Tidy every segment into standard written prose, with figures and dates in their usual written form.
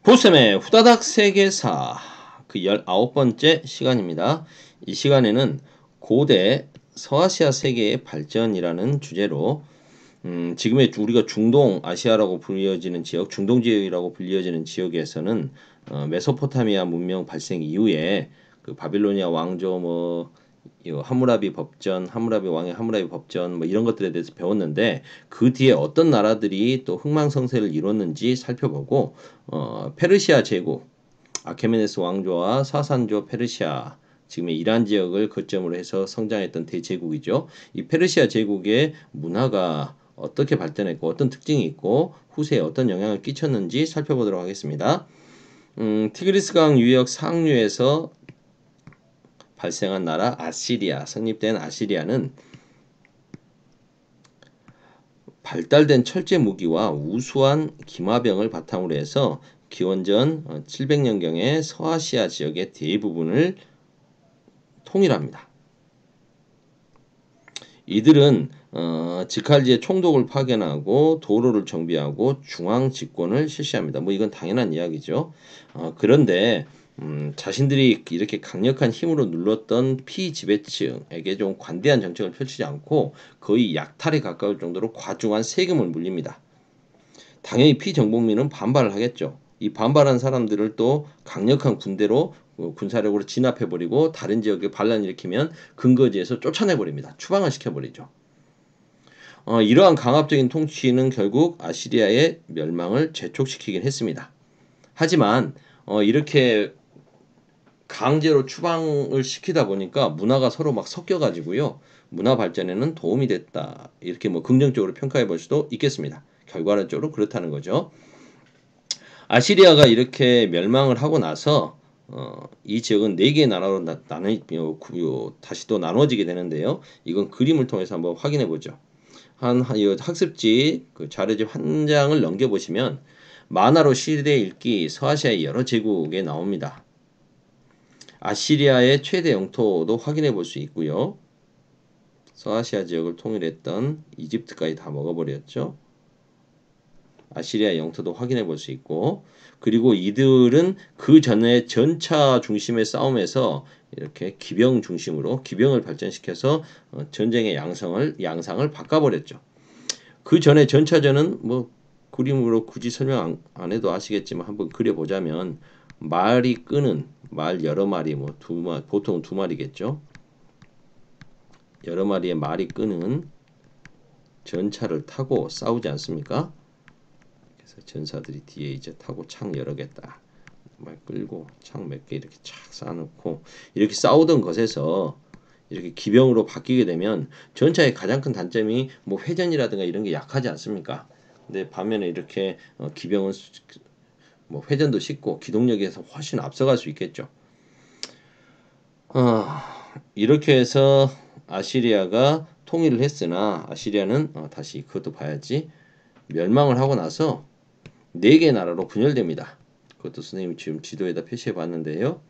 보쌤의 후다닥 세계사 그 19번째 시간입니다. 이 시간에는 고대 서아시아 세계의 발전이라는 주제로 지금의 우리가 중동 아시아라고 불리어지는 지역, 중동 지역이라고 불리어지는 지역에서는 메소포타미아 문명 발생 이후에 그 바빌로니아 왕조 하무라비 법전, 하무라비 왕의 하무라비 법전 이런 것들에 대해서 배웠는데 그 뒤에 어떤 나라들이 또 흥망성쇠를 이뤘는지 살펴보고 페르시아 제국, 아케메네스 왕조와 사산조 페르시아 지금의 이란 지역을 거점으로 해서 성장했던 대제국이죠. 이 페르시아 제국의 문화가 어떻게 발전했고 어떤 특징이 있고 후세에 어떤 영향을 끼쳤는지 살펴보도록 하겠습니다. 티그리스강 유역 상류에서 발생한 나라 아시리아, 성립된 아시리아는 발달된 철제 무기와 우수한 기마병을 바탕으로 해서 기원전 700년경에 서아시아 지역의 대부분을 통일합니다. 이들은 지칼지의 총독을 파견하고 도로를 정비하고 중앙 집권을 실시합니다. 이건 당연한 이야기죠. 그런데 자신들이 이렇게 강력한 힘으로 눌렀던 피지배층에게 좀 관대한 정책을 펼치지 않고 거의 약탈에 가까울 정도로 과중한 세금을 물립니다. 당연히 피정복민은 반발을 하겠죠. 이 반발한 사람들을 또 강력한 군대로 군사력으로 진압해버리고 다른 지역에 반란 일으키면 근거지에서 쫓아내버립니다. 추방을 시켜버리죠. 이러한 강압적인 통치는 결국 아시리아의 멸망을 재촉시키긴 했습니다. 하지만 이렇게 강제로 추방을 시키다 보니까 문화가 서로 막 섞여가지고요. 문화 발전에는 도움이 됐다. 이렇게 긍정적으로 평가해 볼 수도 있겠습니다. 결과론적으로 그렇다는 거죠. 아시리아가 이렇게 멸망을 하고 나서 이 지역은 4개의 나라로 다시 또 나눠지게 되는데요. 이건 그림을 통해서 한번 확인해 보죠. 학습지 자료집 한 장을 넘겨보시면 만화로 시대 읽기 서아시아의 여러 제국에 나옵니다. 아시리아의 최대 영토도 확인해 볼 수 있고요. 서아시아 지역을 통일했던 이집트까지 다 먹어버렸죠. 아시리아 영토도 확인해 볼 수 있고, 그리고 이들은 그 전에 전차 중심의 싸움에서 이렇게 기병 중심으로 기병을 발전시켜서 전쟁의 양상을 바꿔버렸죠. 그 전에 전차전은 그림으로 굳이 설명 안 해도 아시겠지만 한번 그려보자면 말이 끄는 말 여러 마리 보통 2마리겠죠. 여러 마리의 말이 끄는 전차를 타고 싸우지 않습니까? 그래서 전사들이 뒤에 이제 타고 창 여러 개 딱 말 끌고 창 몇 개 이렇게 착 쌓아놓고 이렇게 싸우던 것에서 이렇게 기병으로 바뀌게 되면 전차의 가장 큰 단점이 회전이라든가 이런 게 약하지 않습니까? 근데 반면에 이렇게 기병은 회전도 쉽고 기동력에서 훨씬 앞서갈 수 있겠죠. 이렇게 해서 아시리아가 통일을 했으나 아시리아는 다시 그것도 봐야지 멸망을 하고 나서 4개의 나라로 분열됩니다. 그것도 선생님이 지금 지도에다 표시해 봤는데요.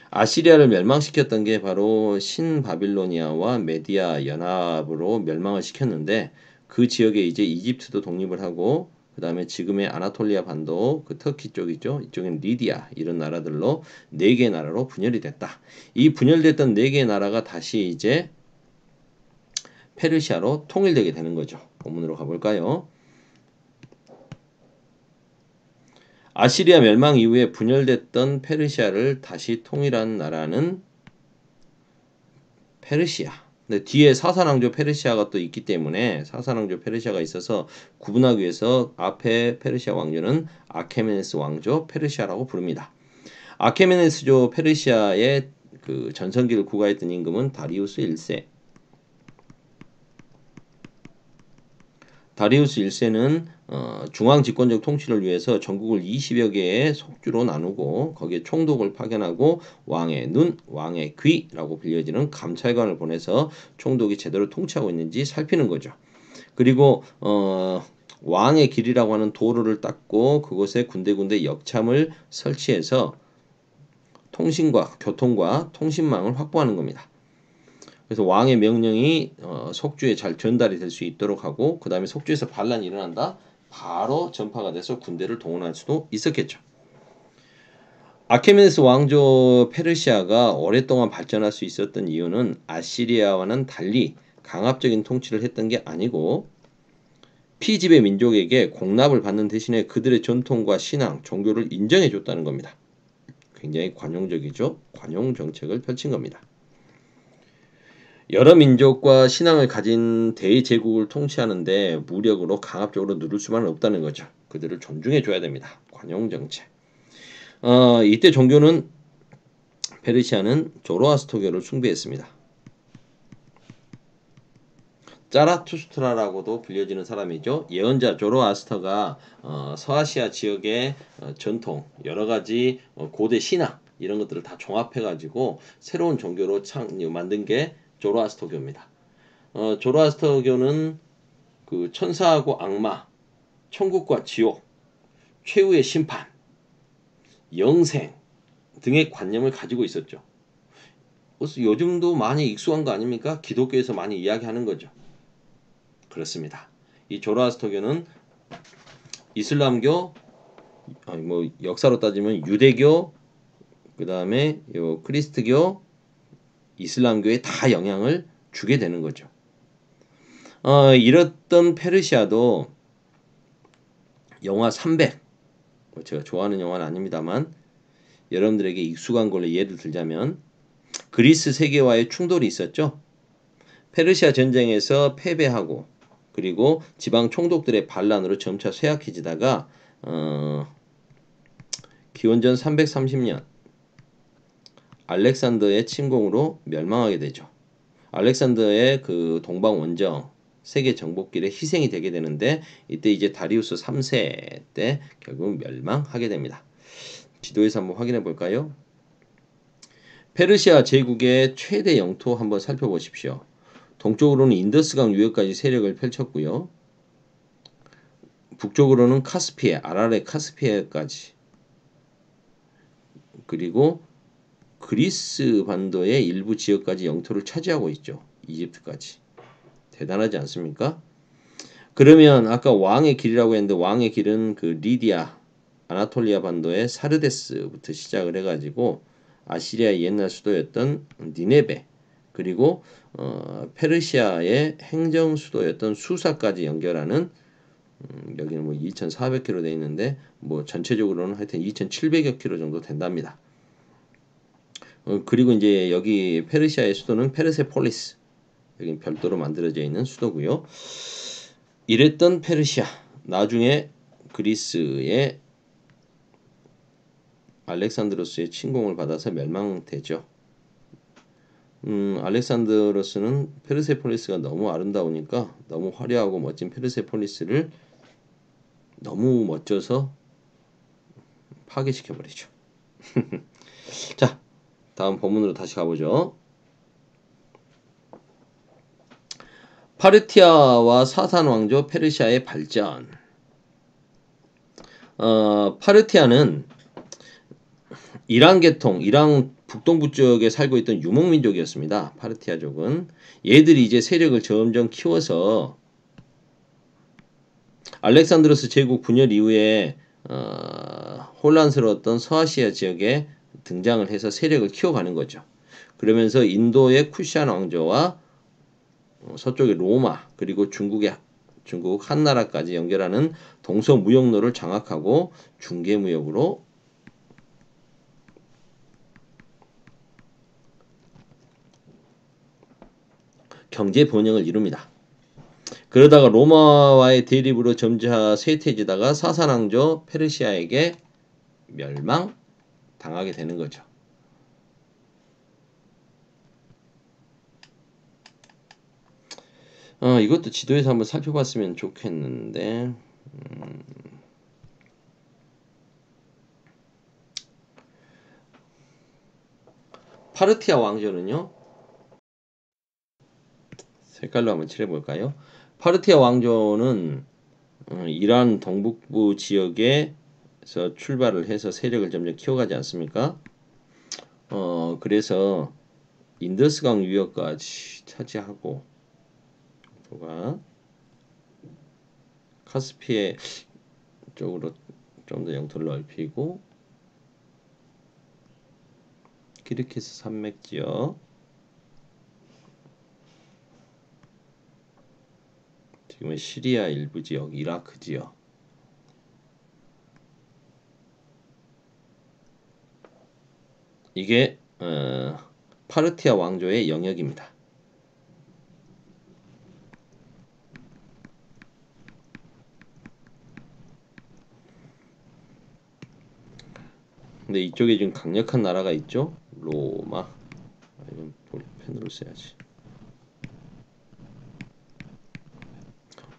아시리아를 멸망시켰던 게 바로 신바빌로니아와 메디아 연합으로 멸망을 시켰는데 그 지역에 이제 이집트도 독립을 하고 그 다음에 지금의 아나톨리아 반도 그 터키 쪽이죠. 이쪽엔 리디아 이런 나라들로 4개의 나라로 분열이 됐다. 이 분열됐던 4개의 나라가 다시 이제 페르시아로 통일되게 되는 거죠. 본문으로 가볼까요? 아시리아 멸망 이후에 분열됐던 페르시아를 다시 통일한 나라는 페르시아. 근데 뒤에 사산왕조 페르시아가 또 있기 때문에 사산왕조 페르시아가 있어서 구분하기 위해서 앞에 페르시아 왕조는 아케메네스 왕조 페르시아라고 부릅니다. 아케메네스조 페르시아의 그 전성기를 구가했던 임금은 다리우스 1세. 다리우스 1세는 중앙 집권적 통치를 위해서 전국을 20여 개의 속주로 나누고 거기에 총독을 파견하고 왕의 눈, 왕의 귀라고 불려지는 감찰관을 보내서 총독이 제대로 통치하고 있는지 살피는 거죠. 그리고 왕의 길이라고 하는 도로를 닦고 그곳에 군데군데 역참을 설치해서 통신과 교통과 통신망을 확보하는 겁니다. 그래서 왕의 명령이 속주에 잘 전달이 될 수 있도록 하고 그 다음에 속주에서 반란이 일어난다. 바로 전파가 돼서 군대를 동원할 수도 있었겠죠. 아케메네스 왕조 페르시아가 오랫동안 발전할 수 있었던 이유는 아시리아와는 달리 강압적인 통치를 했던 게 아니고 피지배 민족에게 공납을 받는 대신에 그들의 전통과 신앙, 종교를 인정해 줬다는 겁니다. 굉장히 관용적이죠. 관용 정책을 펼친 겁니다. 여러 민족과 신앙을 가진 대제국을 통치하는데 무력으로 강압적으로 누를 수만은 없다는 거죠. 그들을 존중해 줘야 됩니다. 관용 정책. 이때 종교는 페르시아는 조로아스터교를 숭배했습니다. 짜라투스트라라고도 불려지는 사람이죠. 예언자 조로아스터가 서아시아 지역의 전통, 여러 가지 고대 신화 이런 것들을 다 종합해가지고 새로운 종교로 만든 게 조로아스터교입니다. 조로아스터교는 그 천사하고 악마, 천국과 지옥, 최후의 심판, 영생 등의 관념을 가지고 있었죠. 그래서 요즘도 많이 익숙한 거 아닙니까? 기독교에서 많이 이야기하는 거죠. 그렇습니다. 이 조로아스터교는 이슬람교, 아니 뭐 역사로 따지면 유대교, 그 다음에 요 크리스트교, 이슬람교에 다 영향을 주게 되는 거죠. 이랬던 페르시아도 영화 300, 제가 좋아하는 영화는 아닙니다만 여러분들에게 익숙한 걸로 예를 들자면 그리스 세계와의 충돌이 있었죠. 페르시아 전쟁에서 패배하고 그리고 지방 총독들의 반란으로 점차 쇠약해지다가 기원전 330년 알렉산더의 침공으로 멸망하게 되죠. 알렉산더의 그 동방 원정 세계 정복길에 희생이 되게 되는데 이때 이제 다리우스 3세 때 결국 멸망하게 됩니다. 지도에서 한번 확인해 볼까요? 페르시아 제국의 최대 영토 한번 살펴보십시오. 동쪽으로는 인더스강 유역까지 세력을 펼쳤고요. 북쪽으로는 카스피해, 아라레 카스피해까지 그리고 그리스 반도의 일부 지역까지 영토를 차지하고 있죠. 이집트까지. 대단하지 않습니까? 그러면 아까 왕의 길이라고 했는데 왕의 길은 그 리디아, 아나톨리아 반도의 사르데스부터 시작을 해가지고 아시리아의 옛날 수도였던 니네베 그리고 페르시아의 행정 수도였던 수사까지 연결하는 여기는 뭐 2,400km 돼 있는데 뭐 전체적으로는 하여튼 2,700여 km 정도 된답니다. 그리고 이제 여기 페르시아의 수도는 페르세폴리스 여기 별도로 만들어져 있는 수도고요. 이랬던 페르시아 나중에 그리스의 알렉산드로스의 침공을 받아서 멸망되죠. 알렉산드로스는 페르세폴리스가 너무 아름다우니까 너무 화려하고 멋진 페르세폴리스를 너무 멋져서 파괴시켜버리죠. 자, 다음 본문으로 다시 가보죠. 파르티아와 사산 왕조 페르시아의 발전. 파르티아는 이란 계통, 이란 북동부 지역에 살고 있던 유목민족이었습니다. 파르티아족은 얘들이 이제 세력을 점점 키워서 알렉산드로스 제국 분열 이후에 혼란스러웠던 서아시아 지역에 등장을 해서 세력을 키워가는 거죠. 그러면서 인도의 쿠시안 왕조와 서쪽의 로마 그리고 중국 한나라까지 연결하는 동서무역로를 장악하고 중개무역으로 경제 번영을 이룹니다. 그러다가 로마와의 대립으로 점차 쇠퇴해지다가 사산왕조 페르시아에게 멸망당하게 되는 거죠. 이것도 지도에서 한번 살펴봤으면 좋겠는데 파르티아 왕조는요. 색깔로 한번 칠해볼까요? 파르티아 왕조는 이란 동북부 지역에서 출발을 해서 세력을 점점 키워가지 않습니까? 그래서 인더스강 유역까지 차지하고 가 카스피해 쪽으로 좀 더 영토를 넓히고 티키르키스 산맥 지역, 지금은 시리아 일부 지역, 이라크 지역. 이게 파르티아 왕조의 영역입니다. 근데 이쪽에 지금 강력한 나라가 있죠. 로마. 이건 볼펜으로 써야지.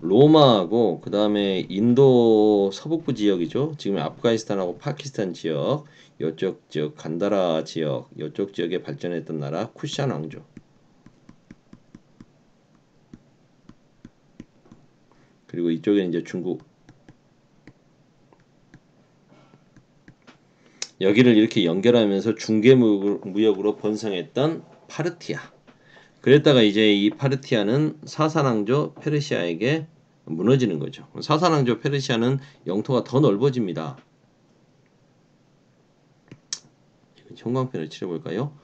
로마하고 그 다음에 인도 서북부 지역이죠. 지금 아프가니스탄하고 파키스탄 지역, 이쪽 지역 간다라 지역, 이쪽 지역에 발전했던 나라 쿠샨 왕조. 그리고 이쪽에 이제 중국. 여기를 이렇게 연결하면서 중개무역으로 번성했던 파르티아. 그랬다가 이제 이 파르티아는 사산왕조 페르시아에게 무너지는 거죠. 사산왕조 페르시아는 영토가 더 넓어집니다. 형광펜을 칠해볼까요?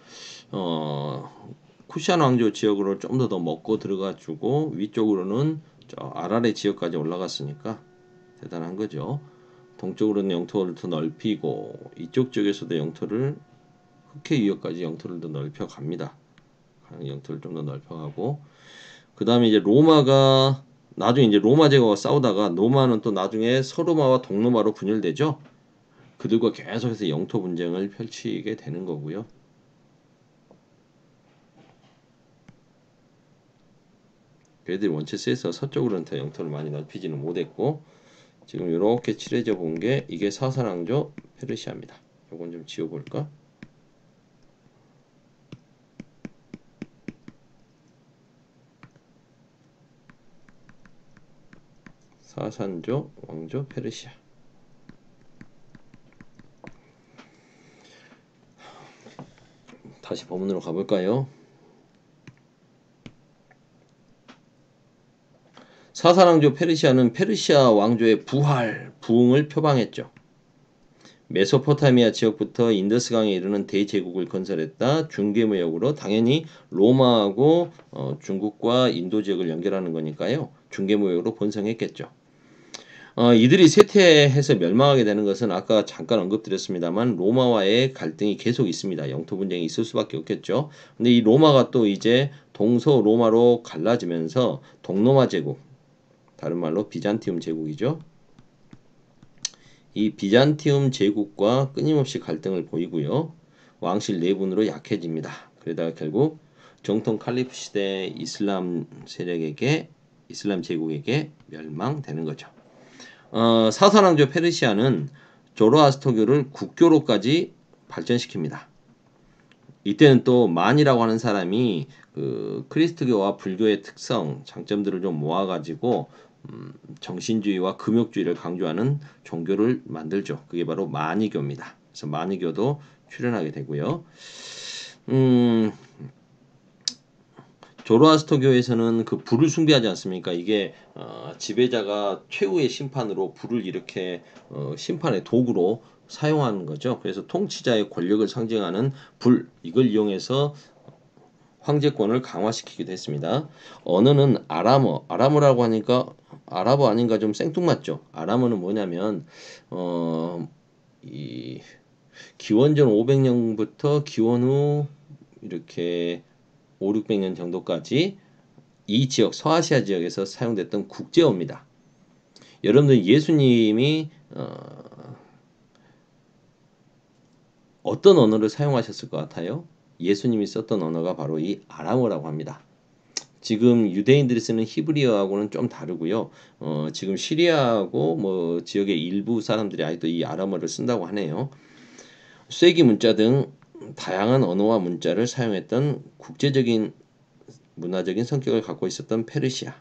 쿠샨 왕조 지역으로 좀 더 먹고 들어가주고 위쪽으로는 저 아라레 지역까지 올라갔으니까 대단한 거죠. 동쪽으로는 영토를 더 넓히고 이쪽 지역에서도 영토를 흑해 유역까지 영토를 더 넓혀 갑니다. 영토를 좀 더 넓혀가고 그 다음에 이제 로마가 나중에 이제 로마 제국과 싸우다가 로마는 또 나중에 서로마와 동로마로 분열되죠. 그들과 계속해서 영토 분쟁을 펼치게 되는 거고요. 걔들이 원체 세서 서쪽으로는 더 영토를 많이 넓히지는 못했고 지금 이렇게 칠해져 본 게 이게 사산왕조 페르시아입니다. 요건 좀 지워볼까? 사산조 왕조 페르시아. 다시 본문으로 가볼까요? 사산왕조 페르시아는 페르시아 왕조의 부흥을 표방했죠. 메소포타미아 지역부터 인더스강에 이르는 대제국을 건설했다. 중개무역으로 당연히 로마하고 중국과 인도 지역을 연결하는 거니까요. 중개무역으로 번성했겠죠. 이들이 쇠퇴해서 멸망하게 되는 것은 아까 잠깐 언급드렸습니다만 로마와의 갈등이 계속 있습니다. 영토 분쟁이 있을 수밖에 없겠죠. 근데 이 로마가 또 이제 동서 로마로 갈라지면서 동로마 제국, 다른 말로 비잔티움 제국이죠. 이 비잔티움 제국과 끊임없이 갈등을 보이고요. 왕실 내분으로 약해집니다. 그러다가 결국 정통 칼리프 시대 이슬람 세력에게 이슬람 제국에게 멸망되는 거죠. 사산왕조 페르시아는 조로아스터교를 국교로까지 발전시킵니다. 이때는 또 만이라고 하는 사람이 그 크리스트교와 불교의 특성, 장점들을 좀 모아가지고 정신주의와 금욕주의를 강조하는 종교를 만들죠. 그게 바로 마니교입니다. 그래서 마니교도 출연하게 되고요. 조로아스터교에서는 그 불을 숭배하지 않습니까? 이게 지배자가 최후의 심판으로 불을 이렇게 심판의 도구로 사용하는 거죠. 그래서 통치자의 권력을 상징하는 불, 이걸 이용해서 황제권을 강화시키기도 했습니다. 언어는 아람어라고 하니까 아랍어 아닌가 좀 생뚱맞죠. 아람어는 뭐냐면 이 기원전 500년부터 기원 후 이렇게 5, 600년 정도까지 이 지역 서아시아 지역에서 사용됐던 국제어입니다. 여러분들 예수님이 어떤 언어를 사용하셨을 것 같아요? 예수님이 썼던 언어가 바로 이 아람어라고 합니다. 지금 유대인들이 쓰는 히브리어하고는 좀 다르고요. 지금 시리아하고 뭐 지역의 일부 사람들이 아직도 이 아람어를 쓴다고 하네요. 쐐기 문자 등 다양한 언어와 문자를 사용했던 국제적인 문화적인 성격을 갖고 있었던 페르시아.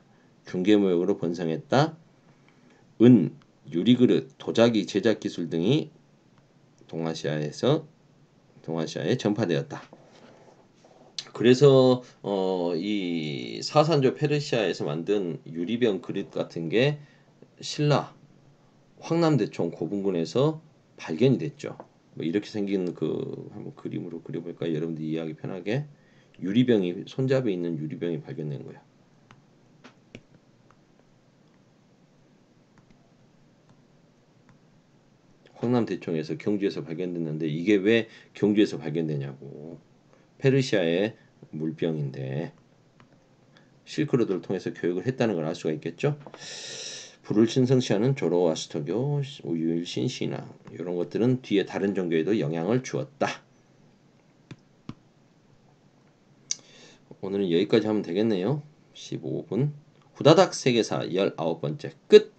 중개무역으로 번성했다. 은, 유리그릇, 도자기 제작 기술 등이 동아시아에 전파되었다. 그래서 이 사산조 페르시아에서 만든 유리병 그릇 같은 게 신라 황남대총 고분군에서 발견이 됐죠. 뭐 이렇게 생긴 그 한번 그림으로 그려볼까요? 여러분들 이해하기 편하게 유리병이 손잡이에 있는 유리병이 발견된 거야. 황남 대청에서 경주에서 발견됐는데 이게 왜 경주에서 발견되냐고. 페르시아의 물병인데 실크로드를 통해서 교육을 했다는 걸 알 수가 있겠죠. 불을 신성시하는 조로아스터교, 우유일 신신앙 이런 것들은 뒤에 다른 종교에도 영향을 주었다. 오늘은 여기까지 하면 되겠네요. 15분. 후다닥 세계사 19번째 끝.